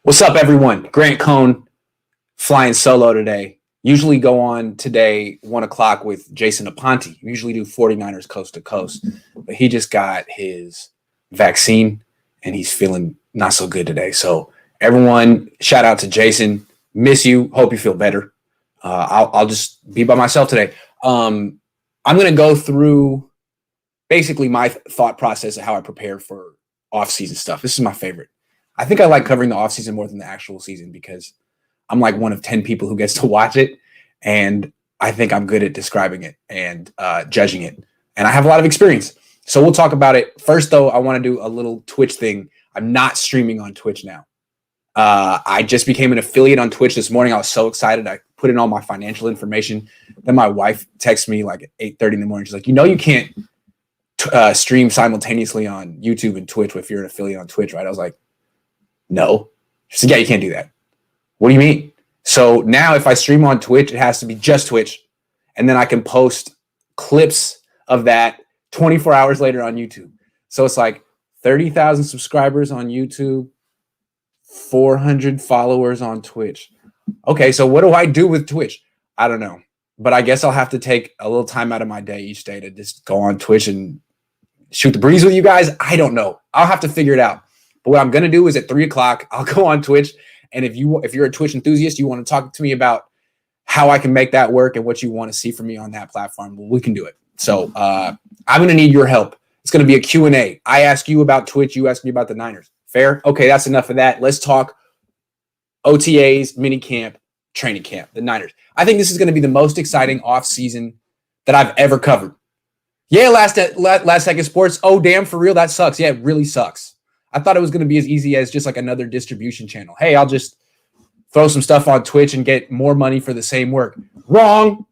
What's up, everyone? Grant Cohn flying solo today. Usually go on today, 1 o'clock with Jason Aponte. Usually do 49ers coast to coast. But he just got his vaccine and he's feeling not so good today. So everyone, shout out to Jason. Miss you. Hope you feel better. I'll just be by myself today. I'm going to go through basically my thought process of how I prepare for off-season stuff. This is my favorite. I think I like covering the offseason more than the actual season because I'm like one of 10 people who gets to watch it. And I think I'm good at describing it and judging it. And I have a lot of experience. So we'll talk about it. First, though, I want to do a little Twitch thing. I'm not streaming on Twitch now. I just became an affiliate on Twitch this morning. I was so excited. I put in all my financial information. Then my wife texted me like at 8:30 in the morning. She's like, you can't stream simultaneously on YouTube and Twitch if you're an affiliate on Twitch, right? I was like, no. She said, yeah, you can't do that. What do you mean? So now if I stream on Twitch, it has to be just Twitch. And then I can post clips of that 24 hours later on YouTube. So it's like 30,000 subscribers on YouTube, 400 followers on Twitch. Okay, so what do I do with Twitch? I don't know. But I guess I'll have to take a little time out of my day each day to just go on Twitch and shoot the breeze with you guys. I don't know. I'll have to figure it out. But what I'm going to do is at 3 o'clock, I'll go on Twitch. And if you're a Twitch enthusiast, you want to talk to me about how I can make that work and what you want to see from me on that platform, well, we can do it. So I'm going to need your help. It's going to be a Q&A. I ask you about Twitch. You ask me about the Niners. Fair? Okay, that's enough of that. Let's talk OTAs, mini camp, training camp, the Niners. I think this is going to be the most exciting offseason that I've ever covered. Yeah, last second sports. Oh, damn, for real, that sucks. Yeah, it really sucks. I thought it was going to be as easy as just like another distribution channel. Hey, I'll just throw some stuff on Twitch and get more money for the same work. Wrong.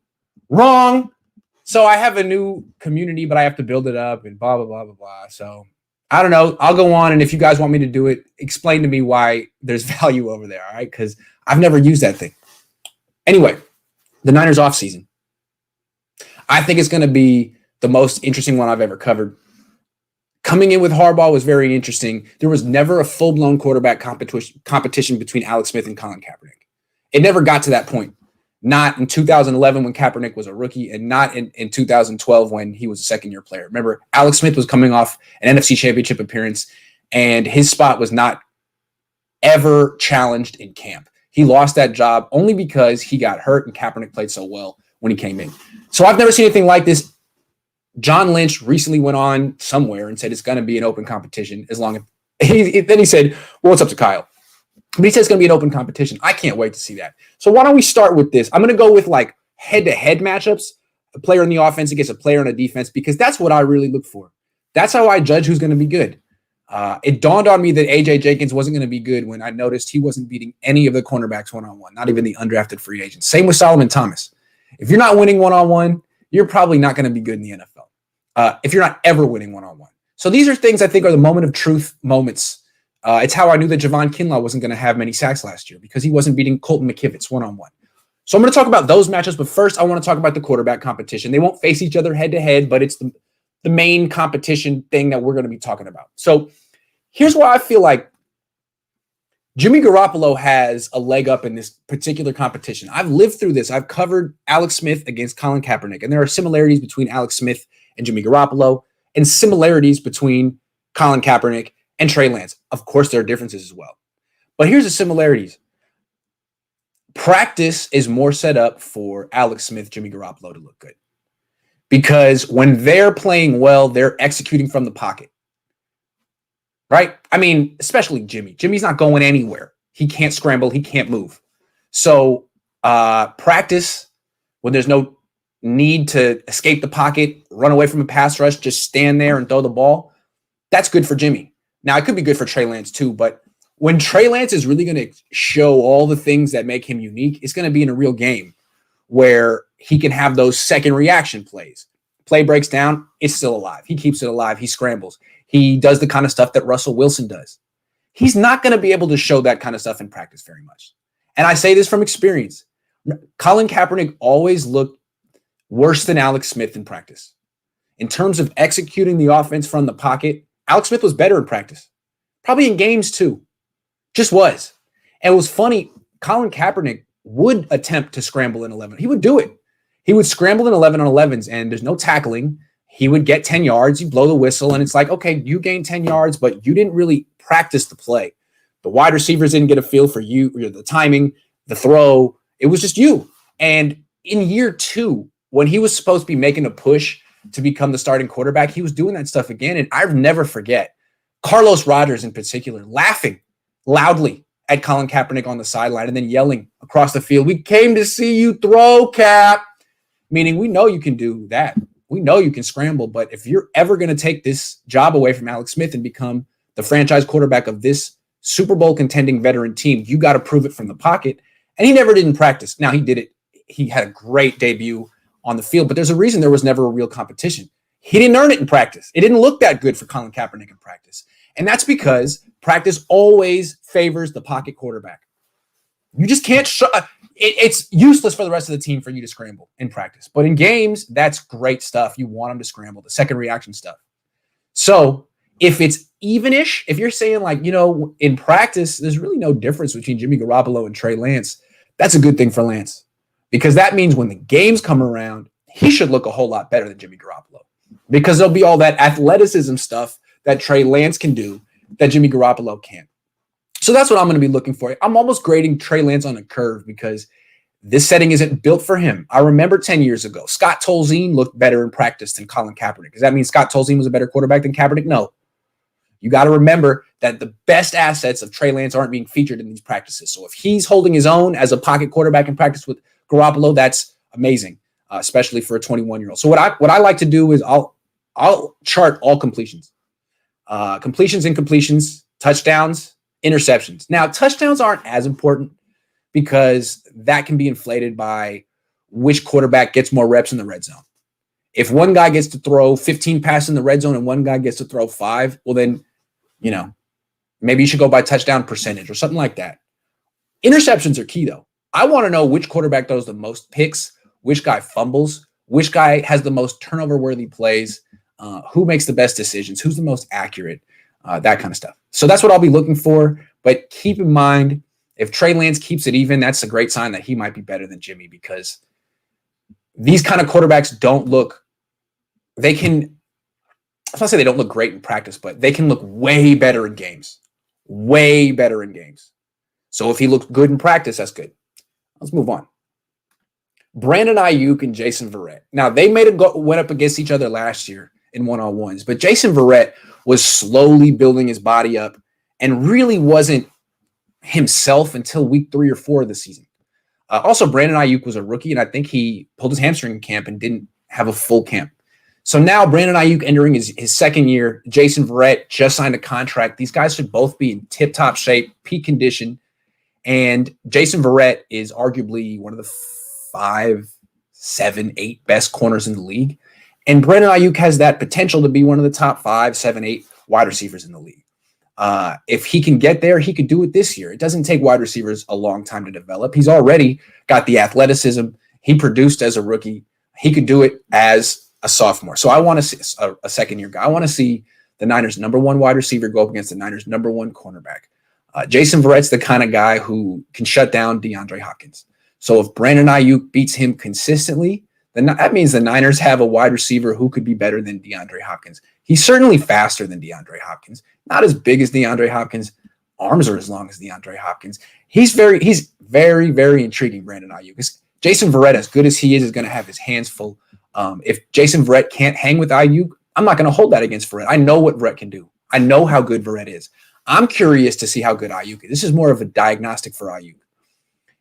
So I have a new community, but I have to build it up and blah, blah, blah, blah, blah. So I don't know. I'll go on. And if you guys want me to do it, explain to me why there's value over there. All right. Because I've never used that thing. Anyway, the Niners offseason. I think it's going to be the most interesting one I've ever covered. Coming in with Harbaugh was very interesting. There was never a full-blown quarterback competition between Alex Smith and Colin Kaepernick. It never got to that point. Not in 2011 when Kaepernick was a rookie and not in 2012 when he was a second-year player. Remember, Alex Smith was coming off an NFC Championship appearance, and his spot was not ever challenged in camp. He lost that job only because he got hurt and Kaepernick played so well when he came in. So I've never seen anything like this. John Lynch recently went on somewhere and said it's going to be an open competition as long as then he said, well, it's up to Kyle. But he said it's going to be an open competition. I can't wait to see that. So why don't we start with this? I'm going to go with like head-to-head matchups, a player in the offense against a player in a defense, because that's what I really look for. That's how I judge who's going to be good. It dawned on me that A.J. Jenkins wasn't going to be good when I noticed he wasn't beating any of the cornerbacks one-on-one, not even the undrafted free agents. Same with Solomon Thomas. If you're not winning one-on-one, you're probably not going to be good in the NFL. If you're not ever winning one-on-one. So these are things I think are the moment of truth moments. It's how I knew that Javon Kinlaw wasn't going to have many sacks last year because he wasn't beating Colton McKivitz one-on-one. So I'm going to talk about those matchups, but first I want to talk about the quarterback competition. They won't face each other head-to-head, but it's the main competition thing that we're going to be talking about. So here's why I feel like Jimmy Garoppolo has a leg up in this particular competition. I've lived through this. I've covered Alex Smith against Colin Kaepernick, and there are similarities between Alex Smith and Jimmy Garoppolo, and similarities between Colin Kaepernick and Trey Lance. Of course, there are differences as well. But here's the similarities. Practice is more set up for Alex Smith, Jimmy Garoppolo to look good. Because when they're playing well, they're executing from the pocket. Right? I mean, especially Jimmy. Jimmy's not going anywhere. He can't scramble. He can't move. So practice, when there's no need to escape the pocket, run away from a pass rush, just stand there and throw the ball, that's good for Jimmy. Now, it could be good for Trey Lance too, but when Trey Lance is really going to show all the things that make him unique, it's going to be in a real game where he can have those second reaction plays. Play breaks down, it's still alive. He keeps it alive. He scrambles. He does the kind of stuff that Russell Wilson does. He's not going to be able to show that kind of stuff in practice very much. And I say this from experience. Colin Kaepernick always looked worse than Alex Smith in practice. In terms of executing the offense from the pocket, Alex Smith was better in practice. Probably in games too. Just was. And it was funny, Colin Kaepernick would attempt to scramble in 11. He would do it. He would scramble in 11 on 11s, and there's no tackling. He would get 10 yards, you blow the whistle, and it's like, okay, you gained 10 yards, but you didn't really practice the play. The wide receivers didn't get a feel for you, the timing, the throw. It was just you. And in year 2, when he was supposed to be making a push to become the starting quarterback, he was doing that stuff again. And I'll never forget Carlos Rogers in particular laughing loudly at Colin Kaepernick on the sideline and then yelling across the field, "We came to see you throw, Cap." Meaning, we know you can do that. We know you can scramble, but if you're ever going to take this job away from Alex Smith and become the franchise quarterback of this Super Bowl contending veteran team, you got to prove it from the pocket. And he never did in practice. Now, he did it. He had a great debut on the field, but there's a reason there was never a real competition. He didn't earn it in practice. It didn't look that good for Colin Kaepernick in practice. And that's because practice always favors the pocket quarterback. You just can't it's useless for the rest of the team for you to scramble in practice. But in games, that's great stuff. You want them to scramble, the second reaction stuff. So if it's even-ish, if you're saying like, in practice, there's really no difference between Jimmy Garoppolo and Trey Lance, that's a good thing for Lance. Because that means when the games come around, he should look a whole lot better than Jimmy Garoppolo. Because there'll be all that athleticism stuff that Trey Lance can do that Jimmy Garoppolo can't. So that's what I'm going to be looking for. I'm almost grading Trey Lance on a curve because this setting isn't built for him. I remember 10 years ago, Scott Tolzien looked better in practice than Colin Kaepernick. Does that mean Scott Tolzien was a better quarterback than Kaepernick? No. You got to remember that the best assets of Trey Lance aren't being featured in these practices. So if he's holding his own as a pocket quarterback in practice with Garoppolo, that's amazing, especially for a 21-year-old. So what I like to do is I'll chart all completions, incompletions, touchdowns, interceptions. Now, touchdowns aren't as important because that can be inflated by which quarterback gets more reps in the red zone. If one guy gets to throw 15 passes in the red zone and one guy gets to throw 5, well then, maybe you should go by touchdown percentage or something like that. Interceptions are key though. I want to know which quarterback throws the most picks, which guy fumbles, which guy has the most turnover-worthy plays, who makes the best decisions, who's the most accurate, that kind of stuff. So that's what I'll be looking for. But keep in mind, if Trey Lance keeps it even, that's a great sign that he might be better than Jimmy because these kind of quarterbacks don't look – I was not say they don't look great in practice, but they can look way better in games. Way better in games. So if he looks good in practice, that's good. Let's move on. Brandon Eyuk and Jason Veret. Now, they went up against each other last year in one-on-ones, but Jason Veret was slowly building his body up and really wasn't himself until week 3 or 4 of the season. Also, Brandon Eyuk was a rookie, and I think he pulled his hamstring in camp and didn't have a full camp. So now Brandon Eyuk entering his second year. Jason Veret just signed a contract. These guys should both be in tip-top shape, peak condition. And Jason Veret is arguably one of the 5, 7, 8 best corners in the league. And Brandon Eyuk has that potential to be one of the top 5, 7, 8 wide receivers in the league. If he can get there, he could do it this year. It doesn't take wide receivers a long time to develop. He's already got the athleticism. He produced as a rookie. He could do it as a sophomore. So I want to see a second-year guy. I want to see the Niners' number 1 wide receiver go up against the Niners' number 1 cornerback. Jason Verrett's the kind of guy who can shut down DeAndre Hopkins. So if Brandon Eyuk beats him consistently, then that means the Niners have a wide receiver who could be better than DeAndre Hopkins. He's certainly faster than DeAndre Hopkins. Not as big as DeAndre Hopkins. Arms are as long as DeAndre Hopkins. He's very, very intriguing, Brandon Eyuk. Jason Verrett, as good as he is going to have his hands full. If Jason Verrett can't hang with Eyuk, I'm not going to hold that against Verrett. I know what Verrett can do. I know how good Verrett is. I'm curious to see how good Eyuk is. This is more of a diagnostic for Eyuk.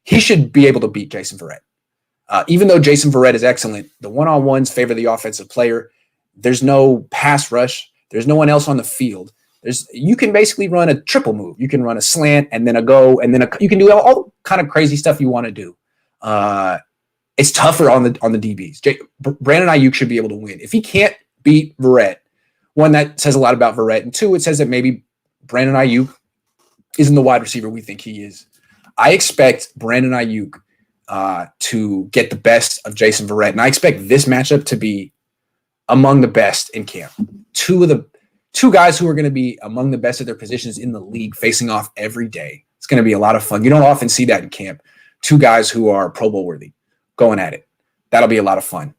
He should be able to beat Jason Verrett. Even though Jason Verrett is excellent, the one-on-ones favor the offensive player. There's no pass rush. There's no one else on the field. You can basically run a triple move. You can run a slant and then a go, and then you can do all kind of crazy stuff you want to do. It's tougher on the DBs. Brandon Eyuk should be able to win. If he can't beat Verrett, one, that says a lot about Verrett, and 2, it says that maybe Brandon Eyuk isn't the wide receiver we think he is. I expect Brandon Eyuk to get the best of Jason Verrett, and I expect this matchup to be among the best in camp. Two guys who are going to be among the best at their positions in the league facing off every day. It's going to be a lot of fun. You don't often see that in camp. Two guys who are Pro Bowl worthy going at it. That'll be a lot of fun.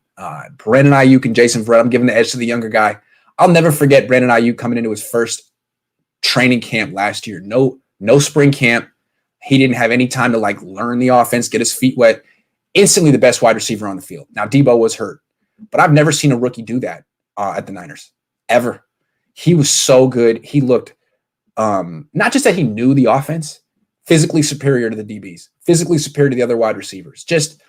Brandon Eyuk and Jason Veret. I'm giving the edge to the younger guy. I'll never forget Brandon Eyuk coming into his first training camp last year. No spring camp. He didn't have any time to learn the offense, get his feet wet. Instantly the best wide receiver on the field. Now Debo was hurt, but I've never seen a rookie do that at the Niners ever. He was so good. He looked not just that he knew the offense, physically superior to the DBs, physically superior to the other wide receivers. Just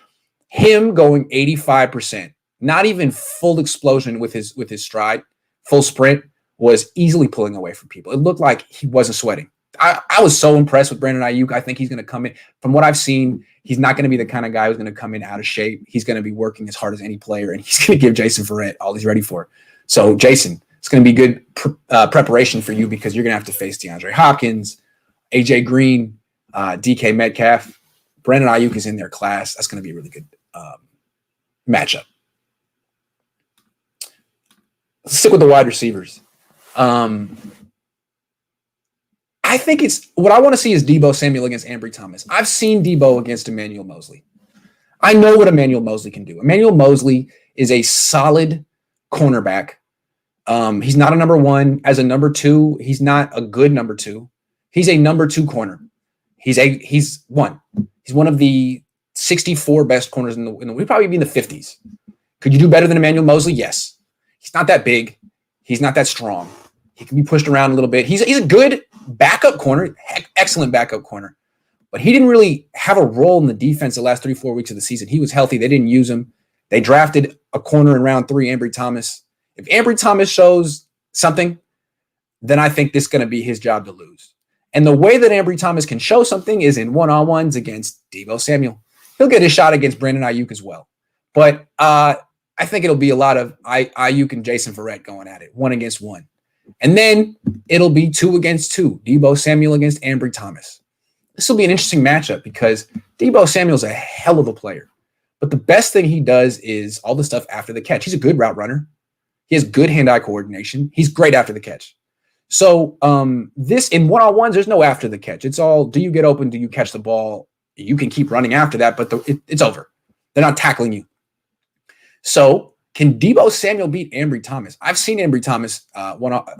him going 85%, not even full explosion with his stride, full sprint, was easily pulling away from people. It looked like he wasn't sweating. I was so impressed with Brandon Eyuk. I think he's going to come in. From what I've seen, he's not going to be the kind of guy who's going to come in out of shape. He's going to be working as hard as any player, and he's going to give Jason Veret all he's ready for. So, Jason, it's going to be good preparation for you because you're going to have to face DeAndre Hopkins, AJ Green, DK Metcalf. Brandon Eyuk is in their class. That's going to be a really good matchup. Let's stick with the wide receivers. I think what I want to see is Debo Samuel against Ambry Thomas. I've seen Debo against Emmanuel Moseley. I know what Emmanuel Moseley can do. Emmanuel Moseley is a solid cornerback. He's not a number one. As a number two, he's not a good number two. He's a number two corner. He's one of the 64 best corners in the we'd probably be in the 50s. Could you do better than Emmanuel Moseley? Yes. He's not that big. He's not that strong. He can be pushed around a little bit. He's a good backup corner, excellent backup corner. But he didn't really have a role in the defense the last 3-4 weeks of the season. He was healthy. They didn't use him. They drafted a corner in round 3, Ambry Thomas. If Ambry Thomas shows something, then I think this is going to be his job to lose. And the way that Ambry Thomas can show something is in one-on-ones against Debo Samuel. He'll get a shot against Brandon Eyuk as well. But I think it'll be a lot of Eyuk and Jason Veret going at it, 1 against 1. And then it'll be 2 against 2, Debo Samuel against Ambry Thomas. This will be an interesting matchup because Debo Samuel's a hell of a player. But the best thing he does is all the stuff after the catch. He's a good route runner. He has good hand-eye coordination. He's great after the catch. So this in one-on-ones, there's no after the catch. It's all, do you get open? Do you catch the ball? You can keep running after that, but it's over. They're not tackling you. So can Debo Samuel beat Ambry Thomas? I've seen Ambry Thomas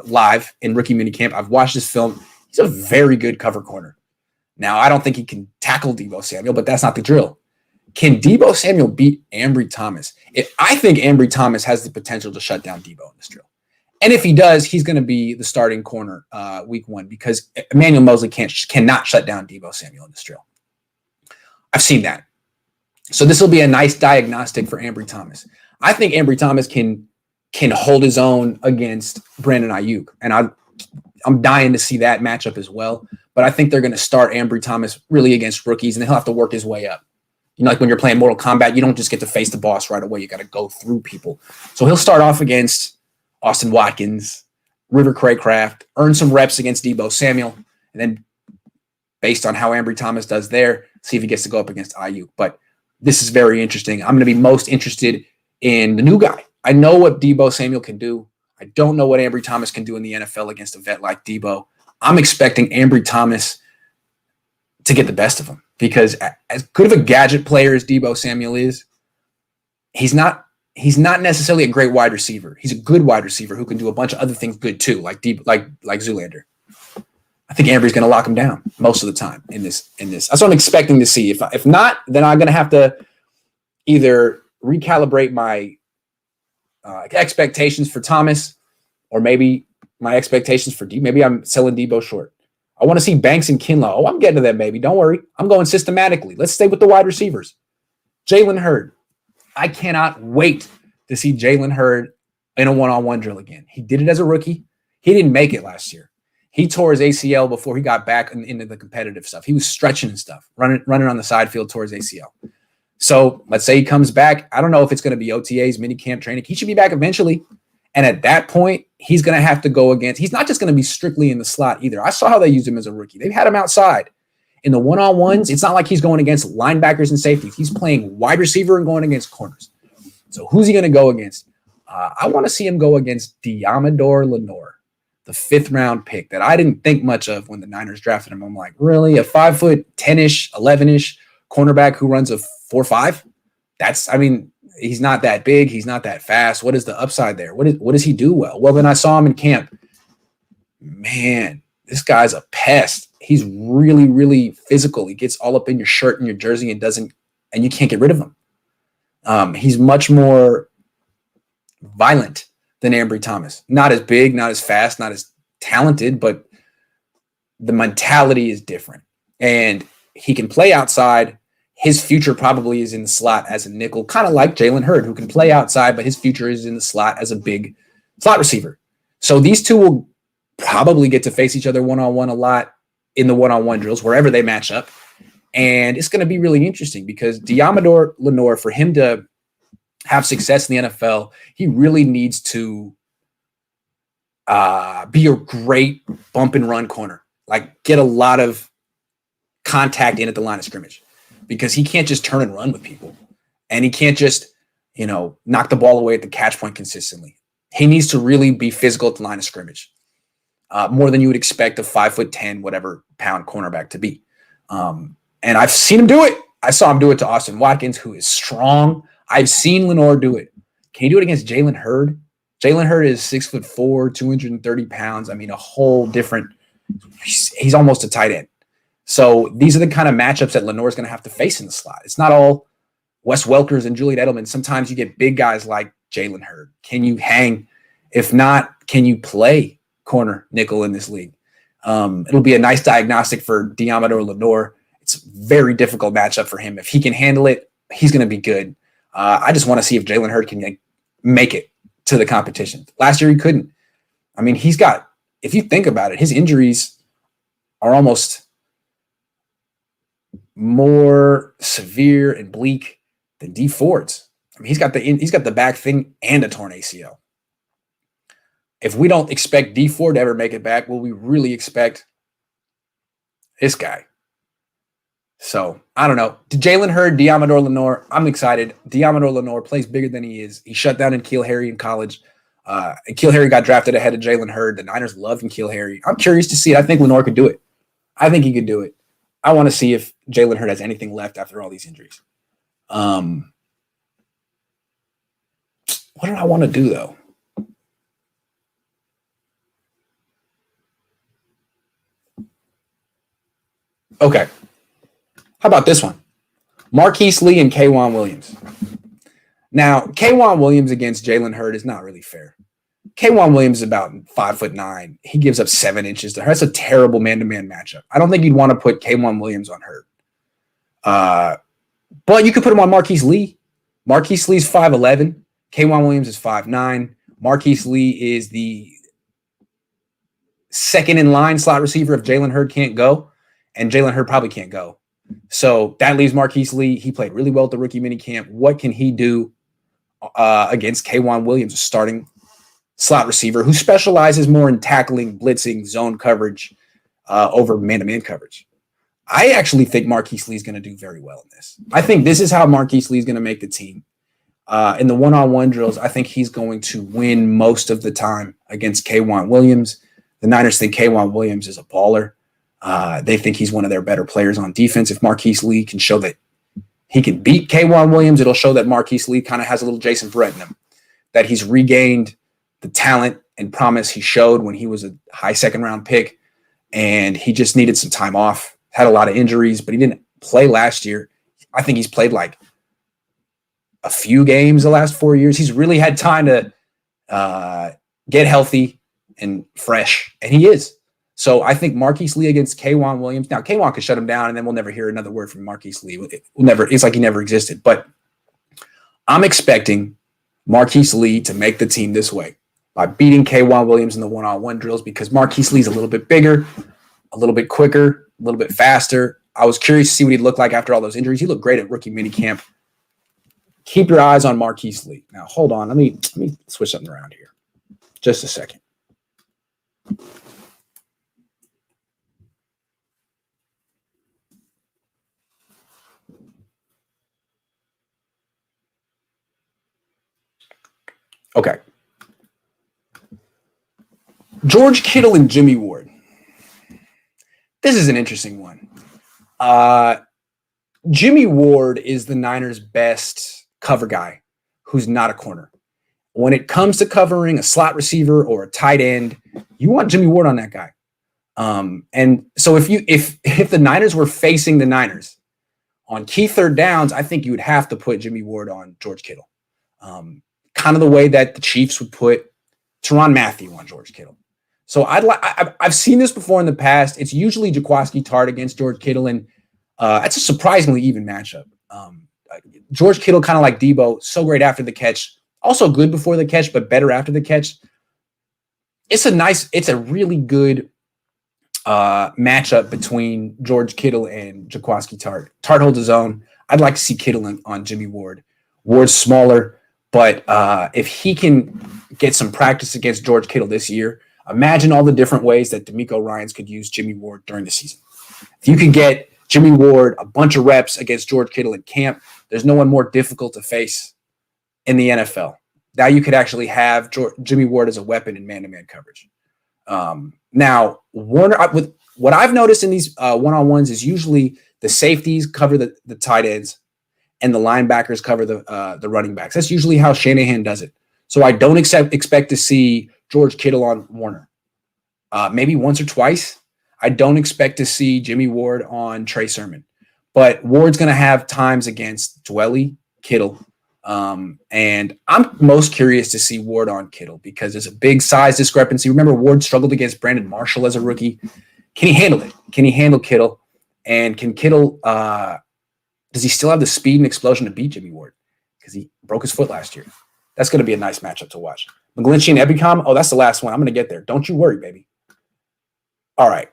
live in rookie minicamp. I've watched his film. He's a very good cover corner. Now, I don't think he can tackle Debo Samuel, but that's not the drill. Can Debo Samuel beat Ambry Thomas? I think Ambry Thomas has the potential to shut down Debo in this drill. And if he does, he's going to be the starting corner week 1 because Emmanuel Moseley cannot shut down Debo Samuel in this drill. I've seen that. So this will be a nice diagnostic for Ambry Thomas. I think Ambry Thomas can hold his own against Brandon Eyuk. And I'm dying to see that matchup as well. But I think they're going to start Ambry Thomas really against rookies, and he'll have to work his way up. You know, like when you're playing Mortal Kombat, you don't just get to face the boss right away. You got to go through people. So he'll start off against Austin Watkins, River Craycraft, earn some reps against Debo Samuel, and then based on how Ambry Thomas does there, see if he gets to go up against Eyuk. But this is very interesting. I'm going to be most interested in the new guy. I know what Debo Samuel can do. I don't know what Ambry Thomas can do in the NFL against a vet like Debo. I'm expecting Ambry Thomas to get the best of him because as good of a gadget player as Debo Samuel is, he's not necessarily a great wide receiver. He's a good wide receiver who can do a bunch of other things good too, like Zoolander. I think Ambry's going to lock him down most of the time in this. That's what I'm expecting to see. If not, then I'm going to have to either recalibrate my expectations for Thomas, or maybe my expectations for Debo. Maybe I'm selling Debo short. I want to see Banks and Kinlaw. Oh, I'm getting to them, baby. Don't worry. I'm going systematically. Let's stay with the wide receivers. Jalen Hurd. I cannot wait to see Jalen Hurd in a one-on-one drill again. He did it as a rookie. He didn't make it last year. He tore his ACL before he got back into the competitive stuff. He was stretching and stuff, running on the side field towards ACL. So let's say he comes back. I don't know if it's going to be OTAs, minicamp training. He should be back eventually. And at that point, he's going to have to go against – he's not just going to be strictly in the slot either. I saw how they used him as a rookie. They've had him outside. In the one-on-ones, it's not like he's going against linebackers and safeties. He's playing wide receiver and going against corners. So who's he going to go against? I want to see him go against Diamador Lenore, the 5th round pick that I didn't think much of when the Niners drafted him. I'm like, really? A 5'10-ish, 11-ish cornerback who runs a 4.5? He's not that big. He's not that fast. What is the upside there? What does he do well? Well, then I saw him in camp. Man, this guy's a pest. He's really, really physical. He gets all up in your shirt and your jersey and you can't get rid of him. He's much more violent than Ambry Thomas. Not as big, not as fast, not as talented, but the mentality is different. And he can play outside. His future probably is in the slot as a nickel, kind of like Jalen Hurd, who can play outside, but his future is in the slot as a big slot receiver. So these two will probably get to face each other one-on-one a lot in the one-on-one drills, wherever they match up. And it's going to be really interesting because Diamador Lenoir, for him to have success in the NFL, he really needs to be a great bump and run corner, like get a lot of contact in at the line of scrimmage, because he can't just turn and run with people, and he can't just, knock the ball away at the catch point consistently. He needs to really be physical at the line of scrimmage, more than you would expect a 5'10", whatever pound cornerback to be. And I've seen him do it. I saw him do it to Austin Watkins, who is strong. I've seen Lenoir do it. Can he do it against Jalen Hurd? Jalen Hurd is 6'4", 230 pounds. A whole different. He's almost a tight end. So these are the kind of matchups that Lenoir is going to have to face in the slot. It's not all Wes Welkers and Julian Edelman. Sometimes you get big guys like Jalen Hurd. Can you hang? If not, can you play corner nickel in this league? It'll be a nice diagnostic for Diamador Lenoir. It's a very difficult matchup for him. If he can handle it, he's going to be good. I just want to see if Jalen Hurd can make it to the competition. Last year he couldn't. If you think about it, his injuries are almost more severe and bleak than D Ford's. He's got the back thing and a torn ACL. If we don't expect D Ford to ever make it back, will we really expect this guy? So I don't know. Jalen Hurd, Diamador Lenoir, I'm excited. Diamador Lenoir plays bigger than he is. He shut down N'Keal Harry in college. N'Keal Harry got drafted ahead of Jalen Hurd. The Niners love N'Keal Harry. I'm curious to see it. I think Lenoir could do it. I think he could do it. I want to see if Jalen Hurd has anything left after all these injuries. What did I want to do, though? Okay. How about this one? Marquis Lee and Kaijuan Williams. Now, Kaijuan Williams against Jalen Hurd is not really fair. Kaijuan Williams is about 5'9". He gives up 7 inches to her. That's a terrible man-to-man matchup. I don't think you'd want to put Kaijuan Williams on Hurd. But you could put him on Marquis Lee. Marquis Lee's 5'11". Kaijuan Williams is 5'9". Marquis Lee is the second in line slot receiver if Jalen Hurd can't go, and Jalen Hurd probably can't go. So that leaves Marquis Lee. He played really well at the rookie minicamp. What can he do against Kaijuan Williams, a starting slot receiver who specializes more in tackling, blitzing, zone coverage over man-to-man coverage? I actually think Marquis Lee is going to do very well in this. I think this is how Marquis Lee is going to make the team. In the one-on-one drills, I think he's going to win most of the time against Kaijuan Williams. The Niners think Kaijuan Williams is a baller. They think he's one of their better players on defense. If Marquis Lee can show that he can beat Kaijuan Williams, it'll show that Marquis Lee kind of has a little Jason Verrett in him, that he's regained the talent and promise he showed when he was a high second-round pick, and he just needed some time off. Had a lot of injuries, but he didn't play last year. I think he's played like a few games the last 4 years. He's really had time to get healthy and fresh, and he is. So I think Marquis Lee against Kaijuan Williams. Now, Kaijuan could shut him down, and then we'll never hear another word from Marquis Lee. It's like he never existed. But I'm expecting Marquis Lee to make the team this way by beating Kaijuan Williams in the one-on-one drills, because Marquis Lee's a little bit bigger, a little bit quicker, a little bit faster. I was curious to see what he'd look like after all those injuries. He looked great at rookie minicamp. Keep your eyes on Marquis Lee. Now, hold on. Let me switch something around here. Just a second. Okay. George Kittle and Jimmy Ward. This is an interesting one. Jimmy Ward is the Niners' best cover guy who's not a corner. When it comes to covering a slot receiver or a tight end, you want Jimmy Ward on that guy. And so if the Niners were facing the Niners on key third downs, I think you would have to put Jimmy Ward on George Kittle. Kind of the way that the Chiefs would put Tyrann Mathieu on George Kittle. So I've seen this before in the past. It's usually Jakoski Tart against George Kittle, and that's a surprisingly even matchup. George Kittle, kind of like Debo, so great after the catch, also good before the catch, but better after the catch. It's a really good matchup between George Kittle and Jakoski Tart. Tart holds his own. I'd like to see Kittle on Jimmy Ward. Ward's smaller, but if he can get some practice against George Kittle this year, imagine all the different ways that DeMeco Ryans could use Jimmy Ward during the season. If you can get Jimmy Ward a bunch of reps against George Kittle in camp, there's no one more difficult to face in the NFL. Now you could actually have Jimmy Ward as a weapon in man-to-man coverage. Now, Warner, with what I've noticed in these one-on-ones is usually the safeties cover the tight ends and the linebackers cover the running backs. That's usually how Shanahan does it. So I don't expect to see George Kittle on Warner. Maybe once or twice. I don't expect to see Jimmy Ward on Trey Sermon. But Ward's going to have times against Dwelly, Kittle. And I'm most curious to see Ward on Kittle because there's a big size discrepancy. Remember, Ward struggled against Brandon Marshall as a rookie. Can he handle it? Can he handle Kittle? And can Kittle does he still have the speed and explosion to beat Jimmy Ward? Because he broke his foot last year. That's going to be a nice matchup to watch. Mcglinchey and Ebicom. Oh, that's the last one. I'm going to get there. Don't you worry, baby. All right.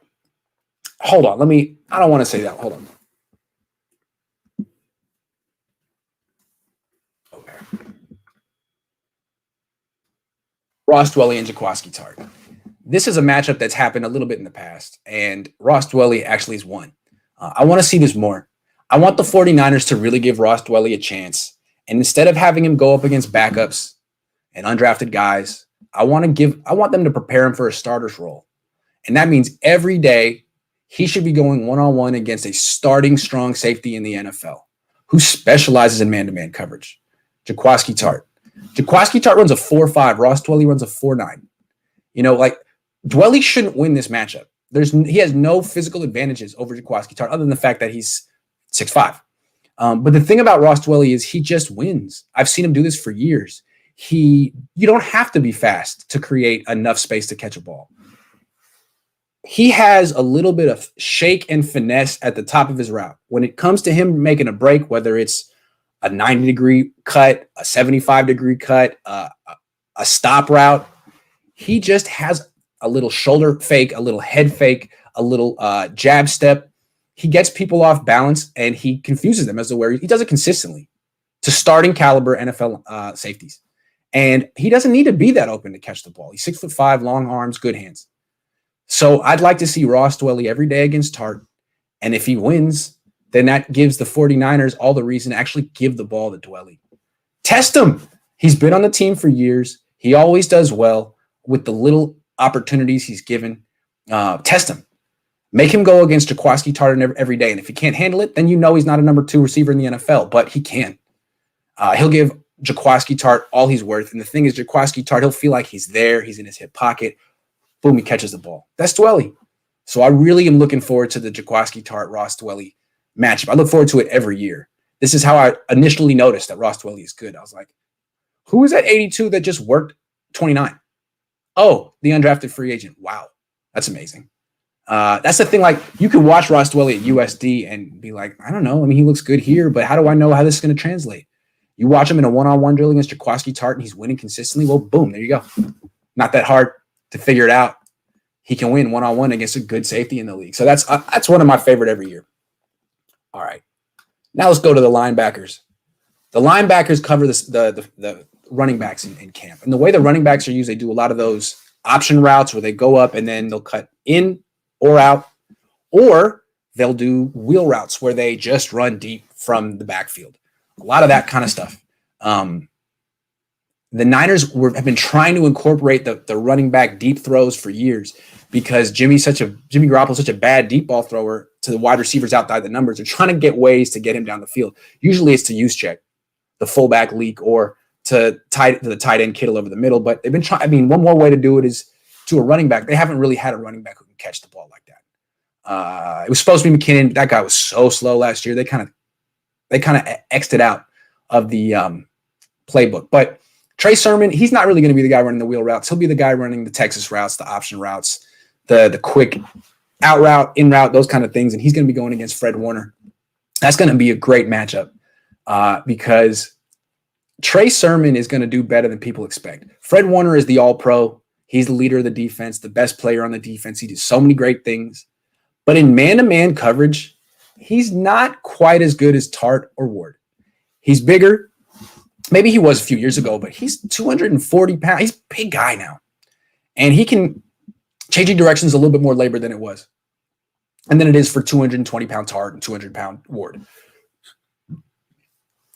Hold on. I don't want to say that. Hold on. Okay. Ross Dwelly and Jakoski Tart. This is a matchup that's happened a little bit in the past, and Ross Dwelly actually has won. I want to see this more. I want the 49ers to really give Ross Dwelly a chance. And instead of having him go up against backups and undrafted guys, I want them to prepare him for a starter's role. And that means every day he should be going one-on-one against a starting strong safety in the NFL who specializes in man-to-man coverage. Jakoski Tart. Jakoski Tart runs a 4.5. Ross Dwelly runs a 4.9. Dwelly shouldn't win this matchup. He has no physical advantages over Jakoski Tart other than the fact that he's 6'5". But the thing about Ross Dwelly is he just wins. I've seen him do this for years. You don't have to be fast to create enough space to catch a ball. He has a little bit of shake and finesse at the top of his route. When it comes to him making a break, whether it's a 90-degree cut, a 75-degree cut, a stop route, he just has a little shoulder fake, a little head fake, a little jab step. He gets people off balance and he confuses them as to where he does it consistently to starting caliber NFL safeties. And he doesn't need to be that open to catch the ball. He's 6'5", long arms, good hands. So I'd like to see Ross Dwelly every day against Tart. And if he wins, then that gives the 49ers all the reason to actually give the ball to Dwelly. Test him. He's been on the team for years. He always does well with the little opportunities he's given. Test him. Make him go against Jakoski Tart every day. And if he can't handle it, then you know he's not a number 2 receiver in the NFL, but he can. He'll give Jakoski Tart all he's worth. And the thing is, Jakoski Tart, he'll feel like he's there. He's in his hip pocket. Boom, he catches the ball. That's Dwelly. So I really am looking forward to the Jakoski Tart Ross Dwelly matchup. I look forward to it every year. This is how I initially noticed that Ross Dwelly is good. I was like, who is that 82 that just worked 29? Oh, the undrafted free agent. Wow. That's amazing. That's the thing. Like, you can watch Ross Dwelly at USD and be like, I don't know. I mean, he looks good here, but how do I know how this is going to translate? You watch him in a one-on-one drill against Jakoski Tart and he's winning consistently. Well, boom, there you go. Not that hard to figure it out. He can win one-on-one against a good safety in the league. So that's one of my favorite every year. All right. Now let's go to the linebackers. The linebackers cover the running backs in camp. And the way the running backs are used, they do a lot of those option routes where they go up and then they'll cut in or out, or they'll do wheel routes where they just run deep from the backfield. A lot of that kind of stuff. the Niners have been trying to incorporate the running back deep throws for years because Jimmy Garoppolo is such a bad deep ball thrower to the wide receivers outside the numbers. They're trying to get ways to get him down the field. Usually it's to use check, the fullback leak, or to the tight end Kittle over the middle. But they've been trying. I mean, one more way to do it is to a running back. They haven't really had a running back who can catch the ball like that. It was supposed to be McKinnon. That guy was so slow last year. They kind of X'd it out of the playbook. But Trey Sermon, he's not really going to be the guy running the wheel routes. He'll be the guy running the Texas routes, the option routes, the quick out route, in route, those kind of things. And he's going to be going against Fred Warner. That's going to be a great matchup because Trey Sermon is going to do better than people expect. Fred Warner is the all-pro. He's the leader of the defense, the best player on the defense. He does so many great things. But in man-to-man coverage, he's not quite as good as Tart or Ward. He's bigger. Maybe he was a few years ago, but he's 240 pounds. He's a big guy now. And he can changing directions a little bit more labor than it was. And then it is for 220-pound Tart and 200-pound Ward.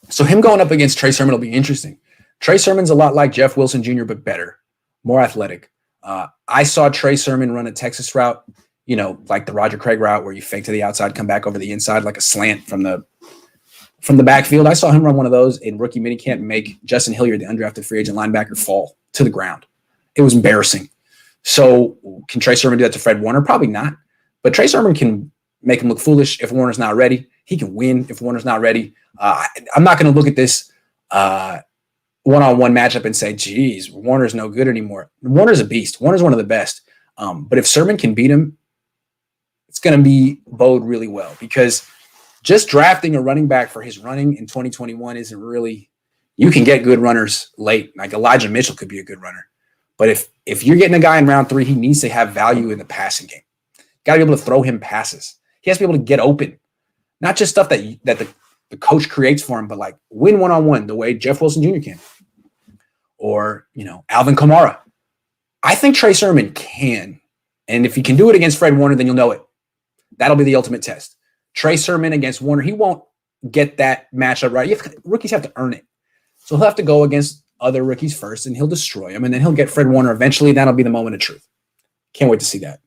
So him going up against Trey Sermon will be interesting. Trey Sermon's a lot like Jeff Wilson Jr., but better, more athletic. I saw Trey Sermon run a Texas route, like the Roger Craig route where you fake to the outside, come back over the inside like a slant from the backfield. I saw him run one of those in rookie minicamp and make Justin Hilliard, the undrafted free agent linebacker, fall to the ground. It was embarrassing. So can Trey Sermon do that to Fred Warner? Probably not. But Trey Sermon can make him look foolish if Warner's not ready. He can win if Warner's not ready. I'm not going to look at this one-on-one matchup and say, geez, Warner's no good anymore. Warner's a beast. Warner's one of the best. But if Sermon can beat him, it's going to bode really well because just drafting a running back for his running in 2021 isn't really – you can get good runners late. Like Elijah Mitchell could be a good runner. But if you're getting a guy in round 3, he needs to have value in the passing game. Got to be able to throw him passes. He has to be able to get open. Not just stuff that the coach creates for him, but like win one-on-one the way Jeff Wilson Jr. can. Or, Alvin Kamara. I think Trey Sermon can. And if he can do it against Fred Warner, then you'll know it. That'll be the ultimate test. Trey Sermon against Warner, he won't get that matchup right. Rookies have to earn it. So he'll have to go against other rookies first, and he'll destroy them, and then he'll get Fred Warner eventually. That'll be the moment of truth. Can't wait to see that.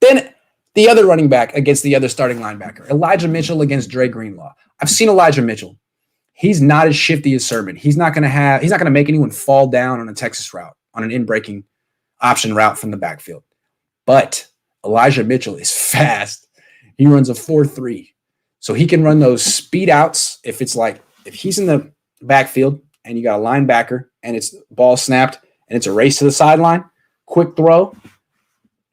Then the other running back against the other starting linebacker, Elijah Mitchell against Dre Greenlaw. I've seen Elijah Mitchell. He's not as shifty as Sermon. He's not going to make anyone fall down on a Texas route, on an in-breaking option route from the backfield. But Elijah Mitchell is fast. He runs a 4.3. So he can run those speed outs if he's in the backfield and you got a linebacker and it's ball snapped and it's a race to the sideline, quick throw,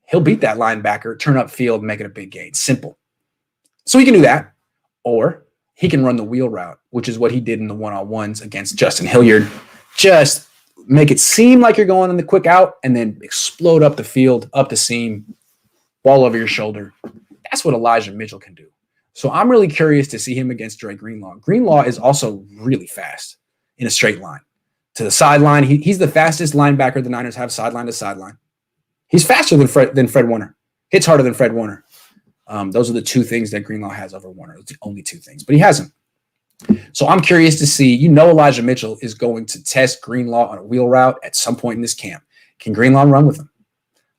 he'll beat that linebacker, turn up field, make it a big gain. Simple. So he can do that. Or he can run the wheel route, which is what he did in the one-on-ones against Justin Hilliard. Just make it seem like you're going in the quick out and then explode up the field, up the seam, ball over your shoulder. That's what Elijah Mitchell can do. So I'm really curious to see him against Dre Greenlaw. Greenlaw is also really fast in a straight line. To the sideline, he's the fastest linebacker the Niners have sideline to sideline. He's faster than Fred Warner. Hits harder than Fred Warner. Those are the two things that Greenlaw has over Warner. It's the only two things, but he has them. So I'm curious to see, Elijah Mitchell is going to test Greenlaw on a wheel route at some point in this camp. Can Greenlaw run with him?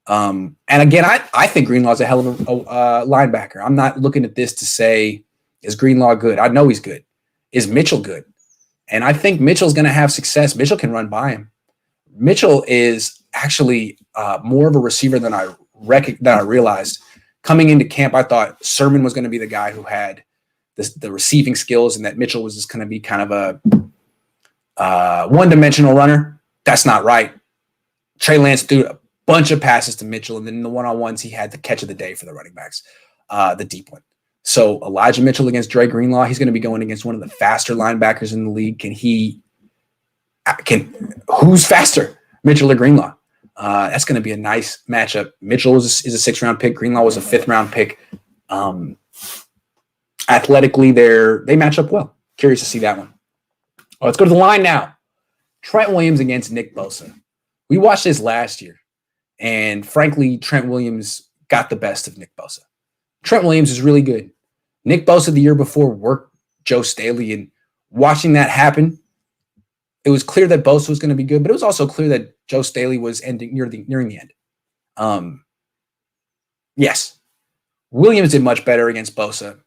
And again, I think Greenlaw's a hell of a linebacker. I'm not looking at this to say, is Greenlaw good? I know he's good. Is Mitchell good? And I think Mitchell's going to have success. Mitchell can run by him. Mitchell is actually more of a receiver than I realized. Coming into camp, I thought Sermon was going to be the guy who had the receiving skills and that Mitchell was just going to be kind of a one-dimensional runner. That's not right. Trey Lance threw a bunch of passes to Mitchell, and then in the one-on-ones, he had the catch of the day for the running backs, the deep one. So Elijah Mitchell against Dre Greenlaw, he's going to be going against one of the faster linebackers in the league. Who's faster, Mitchell or Greenlaw? That's going to be a nice matchup. Mitchell is a 6th-round pick. Greenlaw was a 5th-round pick. Athletically, they match up well. Curious to see that one. Oh, let's go to the line now. Trent Williams against Nick Bosa. We watched this last year, and frankly, Trent Williams got the best of Nick Bosa. Trent Williams is really good. Nick Bosa the year before worked Joe Staley, and watching that happen, it was clear that Bosa was going to be good, but it was also clear that Joe Staley was ending nearing the end. Yes, Williams did much better against Bosa.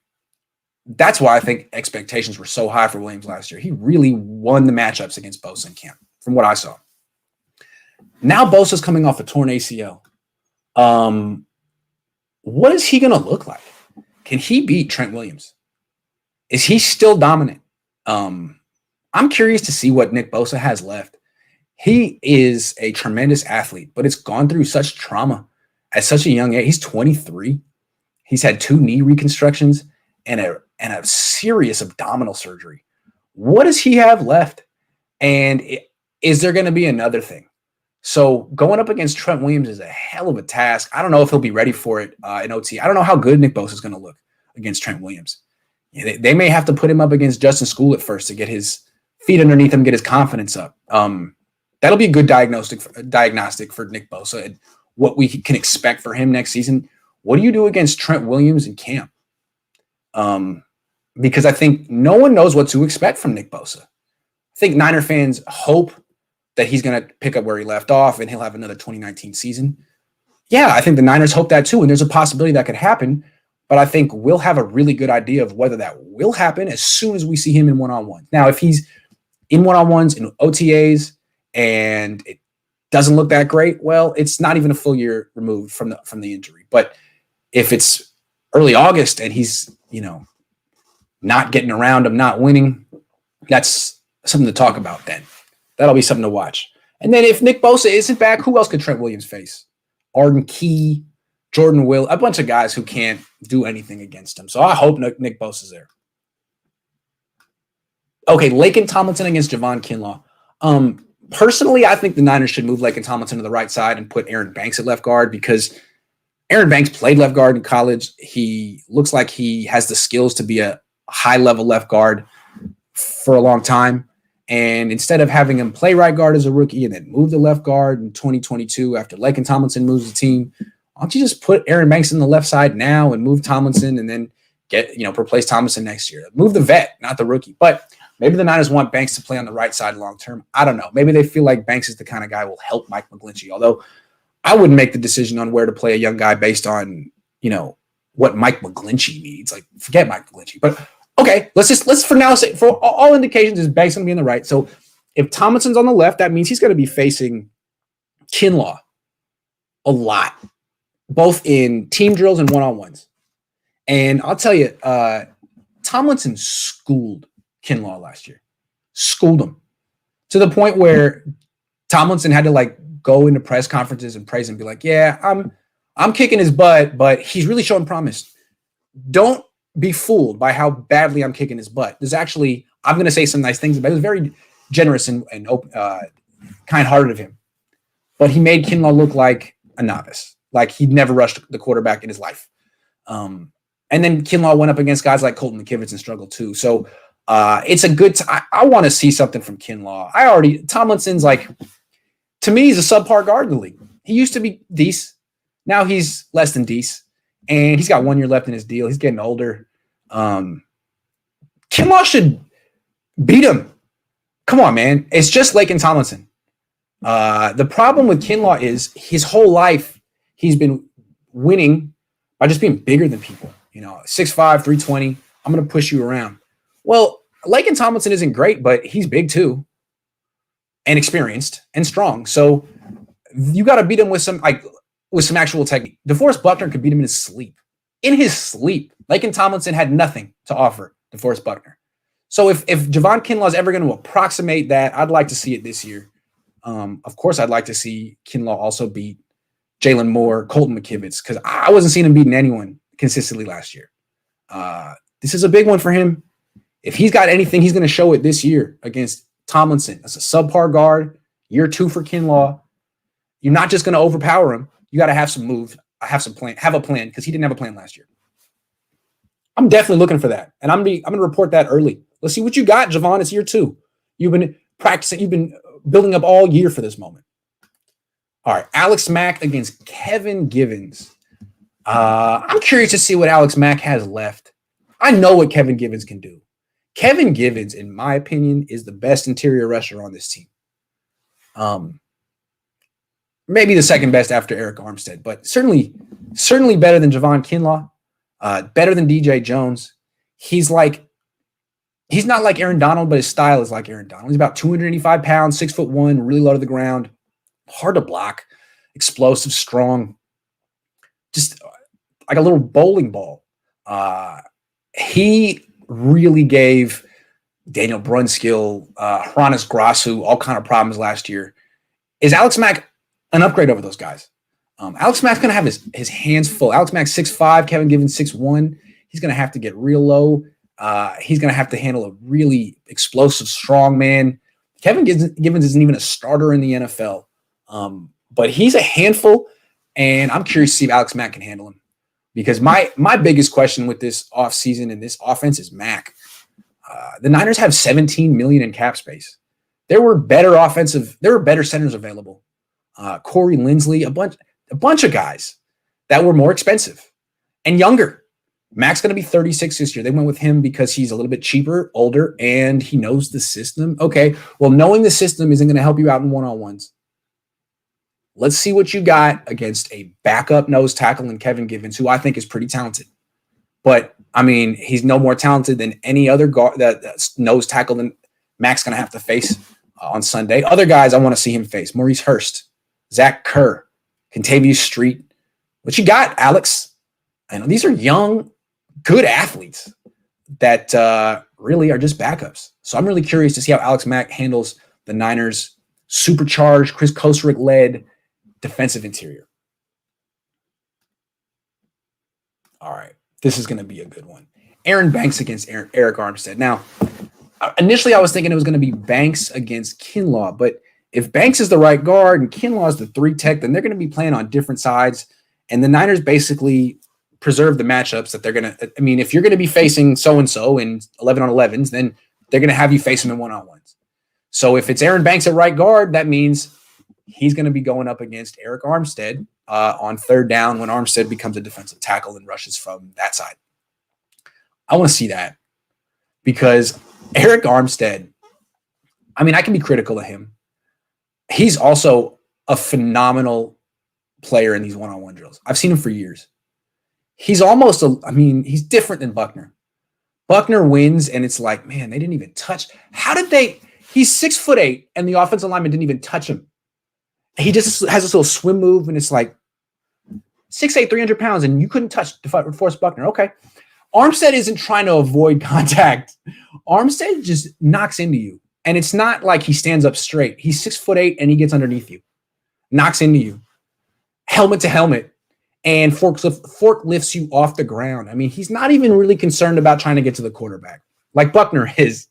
That's why I think expectations were so high for Williams last year. He really won the matchups against Bosa in camp, from what I saw. Now Bosa's coming off a torn ACL. What is he going to look like? Can he beat Trent Williams? Is he still dominant? I'm curious to see what Nick Bosa has left. He is a tremendous athlete, but it's gone through such trauma at such a young age. He's 23. He's had 2 knee reconstructions and a serious abdominal surgery. What does he have left? And is there going to be another thing? So going up against Trent Williams is a hell of a task. I don't know if he'll be ready for it in OT. I don't know how good Nick Bosa is going to look against Trent Williams. They may have to put him up against Justin School at first to get his feet underneath him, get his confidence up. That'll be a good diagnostic for Nick Bosa and what we can expect for him next season. What do you do against Trent Williams in camp? Because I think no one knows what to expect from Nick Bosa. I think Niner fans hope that he's going to pick up where he left off and he'll have another 2019 season. Yeah, I think the Niners hope that too, and there's a possibility that could happen, but I think we'll have a really good idea of whether that will happen as soon as we see him in one-on-ones. Now, if he's in one-on-ones, in OTAs, and it doesn't look that great, well, it's not even a full year removed from the injury. But if it's early August and he's, not getting around him, not winning, that's something to talk about then. That'll be something to watch. And then if Nick Bosa isn't back, who else could Trent Williams face? Arden Key, Jordan Will, a bunch of guys who can't do anything against him. So I hope Nick Bosa's there. Okay, Laken Tomlinson against Javon Kinlaw. Personally, I think the Niners should move Laken Tomlinson to the right side and put Aaron Banks at left guard because Aaron Banks played left guard in college. He looks like he has the skills to be a high-level left guard for a long time. And instead of having him play right guard as a rookie and then move to left guard in 2022 after Laken Tomlinson moves the team, why don't you just put Aaron Banks in the left side now and move Tomlinson and then replace Tomlinson next year? Move the vet, not the rookie. But maybe the Niners want Banks to play on the right side long term. I don't know. Maybe they feel like Banks is the kind of guy who will help Mike Mcglinchey. Although I wouldn't make the decision on where to play a young guy based on, what Mike Mcglinchey needs. Like, forget Mike Mcglinchey. But okay, let's for now say for all indications is Banks going to be on the right. So if Tomlinson's on the left, that means he's going to be facing Kinlaw a lot, both in team drills and one-on-ones. And I'll tell you, Tomlinson schooled Kinlaw last year, schooled him to the point where Tomlinson had to go into press conferences and praise him, be like, yeah, I'm kicking his butt, but he's really showing promise. Don't be fooled by how badly I'm kicking his butt. There's actually, I'm going to say some nice things, but it was very generous and kind-hearted of him. But he made Kinlaw look like a novice, like he'd never rushed the quarterback in his life. And then Kinlaw went up against guys like Colton McKivitz and struggled too. So it's a good I want to see something from Kinlaw. Tomlinson's to me, he's a subpar guard in the league. He used to be decent. Now he's less than decent. And he's got 1 year left in his deal. He's getting older. Kinlaw should beat him. Come on, man. It's just Laken Tomlinson. The problem with Kinlaw is his whole life he's been winning by just being bigger than people. 6'5", 320. I'm going to push you around. Well, Laken Tomlinson isn't great, but he's big too and experienced and strong. So you got to beat him with some actual technique. DeForest Buckner could beat him in his sleep. In his sleep. Laken Tomlinson had nothing to offer DeForest Buckner. So if Javon Kinlaw is ever going to approximate that, I'd like to see it this year. Of course, I'd like to see Kinlaw also beat Jalen Moore, Colton McKivitz, because I wasn't seeing him beating anyone consistently last year. This is a big one for him. If he's got anything, he's going to show it this year against Tomlinson. That's a subpar guard, year 2 for Kinlaw. You're not just going to overpower him. You got to have some moves, have a plan, because he didn't have a plan last year. I'm definitely looking for that, and I'm going to report that early. Let's see what you got, Javon. It's year 2. You've been practicing. You've been building up all year for this moment. All right, Alex Mack against Kevin Gibbons. I'm curious to see what Alex Mack has left. I know what Kevin Gibbons can do. Kevin Gibbons, in my opinion, is the best interior rusher on this team. Maybe the second best after Arik Armstead, but certainly better than Javon Kinlaw, better than DJ Jones. He's not like Aaron Donald, but his style is like Aaron Donald. He's about 285 pounds, 6'1", really low to the ground, hard to block, explosive, strong, just like a little bowling ball. He really gave Daniel Brunskill, Hronis Grasu all kind of problems last year. Is Alex Mack an upgrade over those guys? Alex Mack's going to have his hands full. Alex Mack 6'5", Kevin Gibbons 6'1". He's going to have to get real low. He's going to have to handle a really explosive, strong man. Kevin Gibbons isn't even a starter in the NFL, but he's a handful, and I'm curious to see if Alex Mack can handle him. Because my biggest question with this offseason and this offense is Mack. The Niners have $17 million in cap space. There were better centers available. Corey Linsley, a bunch of guys that were more expensive and younger. Mack's going to be 36 this year. They went with him because he's a little bit cheaper, older, and he knows the system. Okay, well, knowing the system isn't going to help you out in one-on-ones. Let's see what you got against a backup nose tackle in Kevin Gibbons, who I think is pretty talented. But, I mean, he's no more talented than any other guard that's nose tackle than Mack's going to have to face on Sunday. Other guys I want to see him face: Maurice Hurst, Zach Kerr, Contavious Street. What you got, Alex? I know these are young, good athletes that really are just backups. So I'm really curious to see how Alex Mack handles the Niners' supercharged, Chris Koserick-led defensive interior. All right, this is going to be a good one. Aaron Banks against Arik Armstead. Now, initially I was thinking it was going to be Banks against Kinlaw, but if Banks is the right guard and Kinlaw is the 3 tech, then they're going to be playing on different sides, and the Niners basically preserve the matchups that they're going to – I mean, if you're going to be facing so-and-so in 11-on-11s, then they're going to have you face them in one-on-ones. So if it's Aaron Banks at right guard, that means he's going to be going up against Arik Armstead on third down when Armstead becomes a defensive tackle and rushes from that side. I want to see that because Arik Armstead, I mean, I can be critical of him. He's also a phenomenal player in these one-on-one drills. I've seen him for years. He's he's different than Buckner. Buckner wins, and it's like, man, they didn't even touch. He's 6'8", and the offensive lineman didn't even touch him. He just has this little swim move, and it's like 6'8", 300 pounds, and you couldn't touch Forrest Buckner. Okay. Armstead isn't trying to avoid contact. Armstead just knocks into you, and it's not like he stands up straight. He's 6'8", and he gets underneath you, knocks into you, helmet to helmet, and fork lifts you off the ground. I mean, he's not even really concerned about trying to get to the quarterback like Buckner is.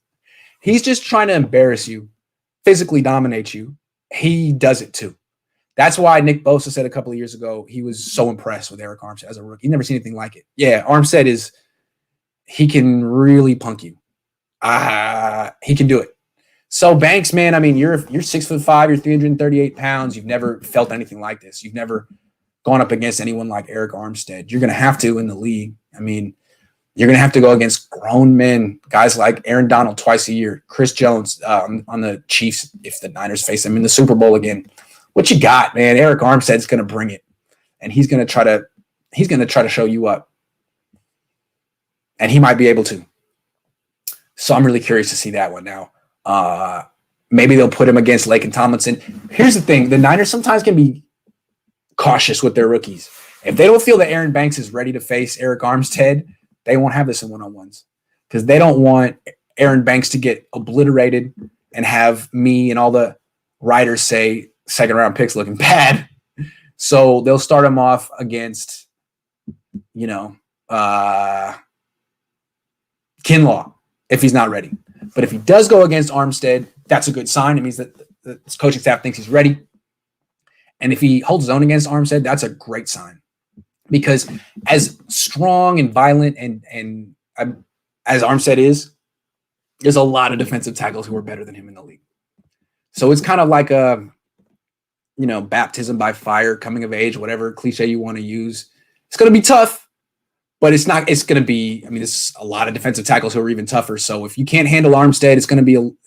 He's just trying to embarrass you, physically dominate you. He does it too. That's why Nick Bosa said a couple of years ago he was so impressed with Arik Armstead as a rookie. He'd never seen anything like it. Yeah, Armstead he can really punk you. He can do it. So Banks, man, I mean, you're 6'5", you're 338 pounds. You've never felt anything like this. You've never gone up against anyone like Arik Armstead. You're going to have to in the league. I mean, you're going to have to go against grown men, guys like Aaron Donald twice a year, Chris Jones on the Chiefs if the Niners face them in the Super Bowl again. What you got, man? Arik Armstead's going to bring it, and he's going to try to show you up, and he might be able to. So I'm really curious to see that one now. Maybe they'll put him against Lake and Tomlinson. Here's the thing: the Niners sometimes can be cautious with their rookies. If they don't feel that Aaron Banks is ready to face Arik Armstead, they won't have this in one-on-ones because they don't want Aaron Banks to get obliterated and have me and all the writers say second-round picks looking bad. So they'll start him off against, Kinlaw if he's not ready. But if he does go against Armstead, that's a good sign. It means that the coaching staff thinks he's ready. And if he holds his own against Armstead, that's a great sign. Because as strong and violent and as Armstead is, there's a lot of defensive tackles who are better than him in the league. So it's kind of like a, baptism by fire, coming of age, whatever cliche you want to use. It's going to be tough, But it's going to be, I mean, there's a lot of defensive tackles who are even tougher. So if you can't handle Armstead,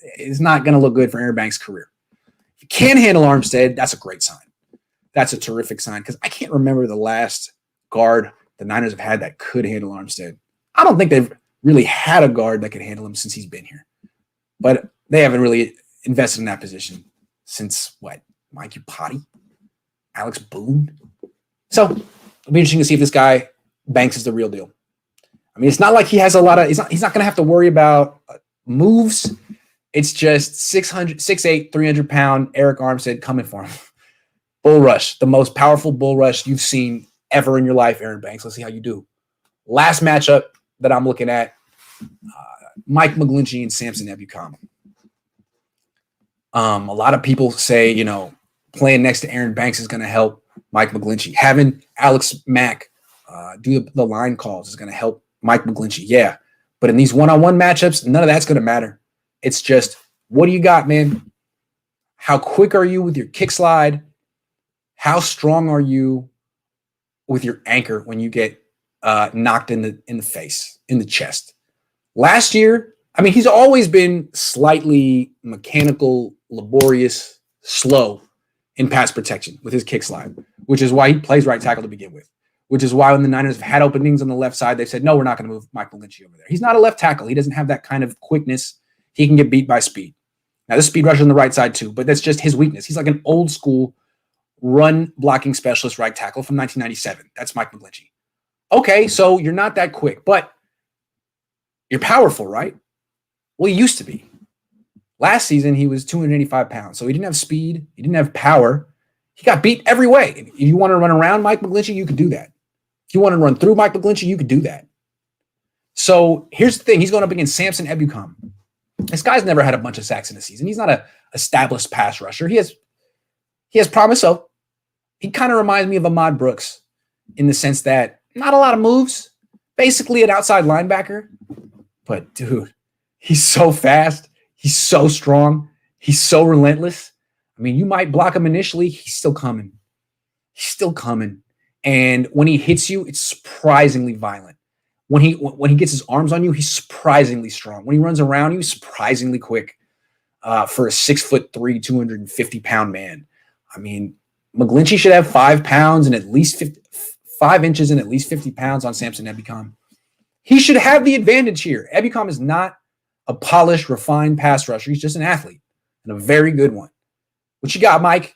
it's not going to look good for Aaron Banks' career. If you can handle Armstead, that's a great sign. That's a terrific sign because I can't remember the last guard the Niners have had that could handle Armstead. I don't think they've really had a guard that could handle him since he's been here. But they haven't really invested in that position since, Mike Iuke, Alex Boone? So it'll be interesting to see if this guy, Banks, is the real deal. I mean, it's not like he has a lot of – he's not going to have to worry about moves. It's just 6'8", 300-pound Eric Armstead coming for him. Bull rush, the most powerful bull rush you've seen ever in your life, Aaron Banks. Let's see how you do. Last matchup that I'm looking at, Mike Mcglinchey and Samson Ebukam. A lot of people say, playing next to Aaron Banks is going to help Mike Mcglinchey. Having Alex Mack do the line calls is going to help Mike Mcglinchey. Yeah, but in these one-on-one matchups, none of that's going to matter. It's just, what do you got, man? How quick are you with your kick slide? How strong are you with your anchor when you get knocked in the face, in the chest? Last year, I mean, he's always been slightly mechanical, laborious, slow in pass protection with his kick slide, which is why he plays right tackle to begin with, which is why when the Niners have had openings on the left side, they've said, no, we're not going to move Mike Mcglinchey over there. He's not a left tackle. He doesn't have that kind of quickness. He can get beat by speed. Now, there's speed rush on the right side too, but that's just his weakness. He's like an old school run blocking specialist right tackle from 1997. That's Mike Mcglinchey. Okay, so you're not that quick, but you're powerful, right? Well, he used to be. Last season, he was 285 pounds, so he didn't have speed. He didn't have power. He got beat every way. If you want to run around Mike Mcglinchey, you could do that. If you want to run through Mike Mcglinchey, you could do that. So here's the thing. He's going up against Samson Ebukam. This guy's never had a bunch of sacks in a season. He's not an established pass rusher. He has promise, so he kind of reminds me of Ahmad Brooks in the sense that not a lot of moves, basically an outside linebacker. But, dude, he's so fast. He's so strong. He's so relentless. I mean, you might block him initially. He's still coming. He's still coming. And when he hits you, it's surprisingly violent. When he gets his arms on you, he's surprisingly strong. When he runs around you, he's surprisingly quick for a 6'3", 250-pound man. I mean, Mcglinchey should have 5 pounds and at least 5 inches and at least 50 pounds on Samson Ebukam. He should have the advantage here. Ebukam is not a polished, refined pass rusher. He's just an athlete and a very good one. What you got, Mike?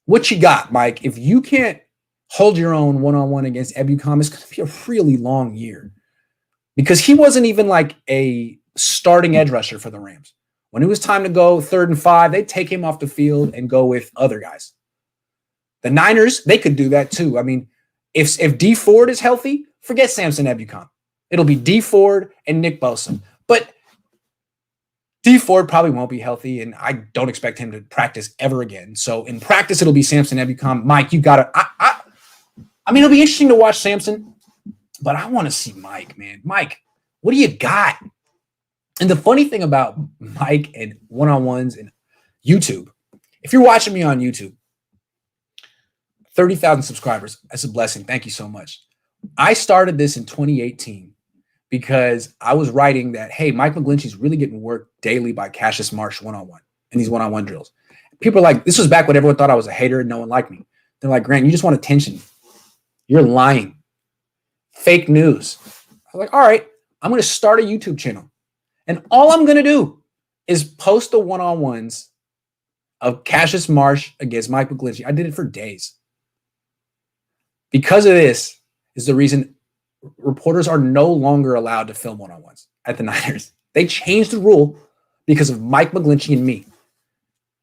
What you got, Mike? If you can't hold your own one-on-one against Ebukam, it's going to be a really long year because he wasn't even like a starting edge rusher for the Rams. When it was time to go 3rd and 5, they'd take him off the field and go with other guys. The Niners, they could do that too. I mean, if D Ford is healthy, forget Samson Ebukam. It'll be D Ford and Nick Bosa. But D Ford probably won't be healthy, and I don't expect him to practice ever again. So in practice, it'll be Samson Ebukam. Mike, you got to I mean, it'll be interesting to watch Samson, but I want to see Mike, man. Mike, what do you got? And the funny thing about Mike and one-on-ones and YouTube, if you're watching me on YouTube, 30,000 subscribers, that's a blessing. Thank you so much. I started this in 2018 because I was writing that, hey, Mike Mcglinchey's really getting worked daily by Cassius Marsh one-on-one in these one-on-one drills. People are like, this was back when everyone thought I was a hater and no one liked me. They're like, Grant, you just want attention. You're lying. Fake news. I was like, all right, I'm going to start a YouTube channel. And all I'm going to do is post the one-on-ones of Cassius Marsh against Mike Mcglinchey. I did it for days. Because of this is the reason reporters are no longer allowed to film one-on-ones at the Niners. They changed the rule because of Mike Mcglinchey and me.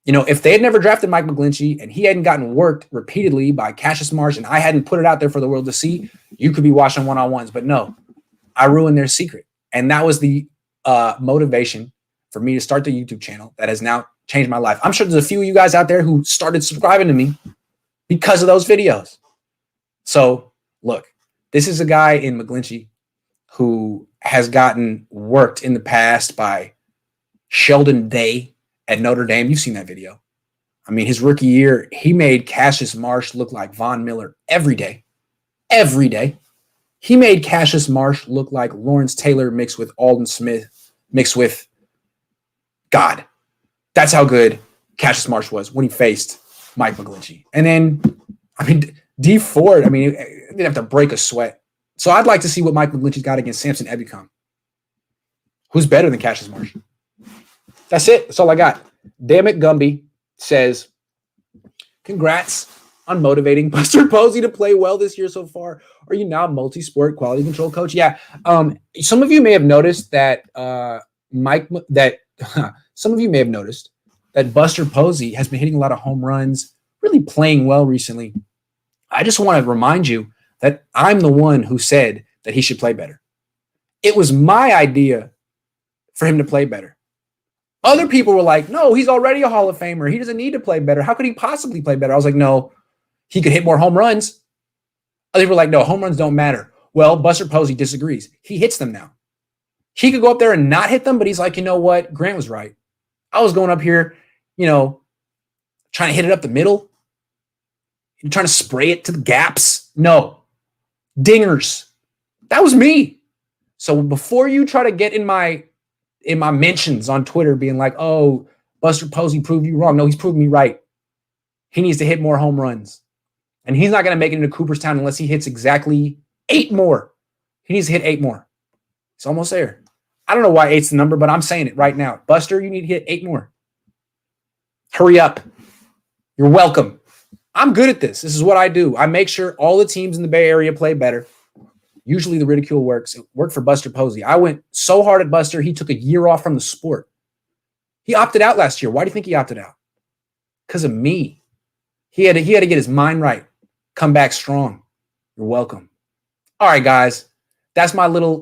You know, if they had never drafted Mike Mcglinchey and he hadn't gotten worked repeatedly by Cassius Marsh and I hadn't put it out there for the world to see, you could be watching one-on-ones. But no, I ruined their secret. And that was the motivation for me to start the YouTube channel that has now changed my life. I'm sure there's a few of you guys out there who started subscribing to me because of those videos. So, look, this is a guy in Mcglinchey who has gotten worked in the past by Sheldon Day at Notre Dame. You've seen that video. I mean, his rookie year, he made Cassius Marsh look like Von Miller every day. Every day. He made Cassius Marsh look like Lawrence Taylor mixed with Alden Smith, mixed with God. That's how good Cassius Marsh was when he faced Mike Mcglinchey. And then, D Ford, he didn't have to break a sweat. So I'd like to see what Mike Mcglinchey's got against Samson Ebukam. Who's better than Cassius Marsh? That's it. That's all I got. Damn it, Gumby says, congrats on motivating Buster Posey to play well this year so far. Are you now a multi-sport quality control coach? Yeah. Some of you may have noticed that Buster Posey has been hitting a lot of home runs, really playing well recently. I just want to remind you that I'm the one who said that he should play better. It was my idea for him to play better. Other people were like, no, he's already a Hall of Famer. He doesn't need to play better. How could he possibly play better? I was like, no, he could hit more home runs. Other people were like, no, home runs don't matter. Well, Buster Posey disagrees. He hits them now. He could go up there and not hit them, but he's like, you know what? Grant was right. I was going up here, trying to hit it up the middle. You're trying to spray it to the gaps. No. Dingers. That was me. So before you try to get in my mentions on Twitter being like, oh, Buster Posey proved you wrong. No, he's proved me right. He needs to hit more home runs. And he's not going to make it into Cooperstown unless he hits exactly 8 more. He needs to hit 8 more. It's almost there. I don't know why 8's the number, but I'm saying it right now. Buster, you need to hit 8 more. Hurry up. You're welcome. I'm good at this. This is what I do. I make sure all the teams in the Bay Area play better. Usually the ridicule works. It worked for Buster Posey. I went so hard at Buster, he took a year off from the sport. He opted out last year. Why do you think he opted out? Because of me. He had to get his mind right. Come back strong. You're welcome. All right, guys. That's my little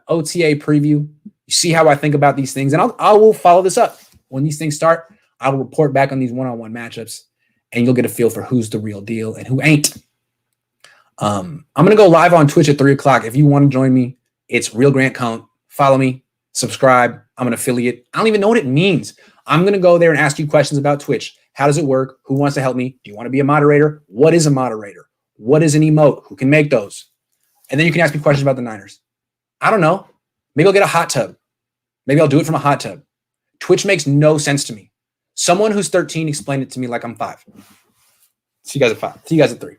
OTA preview. You see how I think about these things. And I will follow this up. When these things start, I will report back on these one-on-one matchups. And you'll get a feel for who's the real deal and who ain't. I'm going to go live on Twitch at 3 o'clock. If you want to join me, it's Real Grant Cohn. Follow me, subscribe. I'm an affiliate. I don't even know what it means. I'm going to go there and ask you questions about Twitch. How does it work? Who wants to help me? Do you want to be a moderator? What is a moderator? What is an emote? Who can make those? And then you can ask me questions about the Niners. I don't know. Maybe I'll get a hot tub. Maybe I'll do it from a hot tub. Twitch makes no sense to me. Someone who's 13 explained it to me like I'm 5. See you guys at 5. See you guys at 3.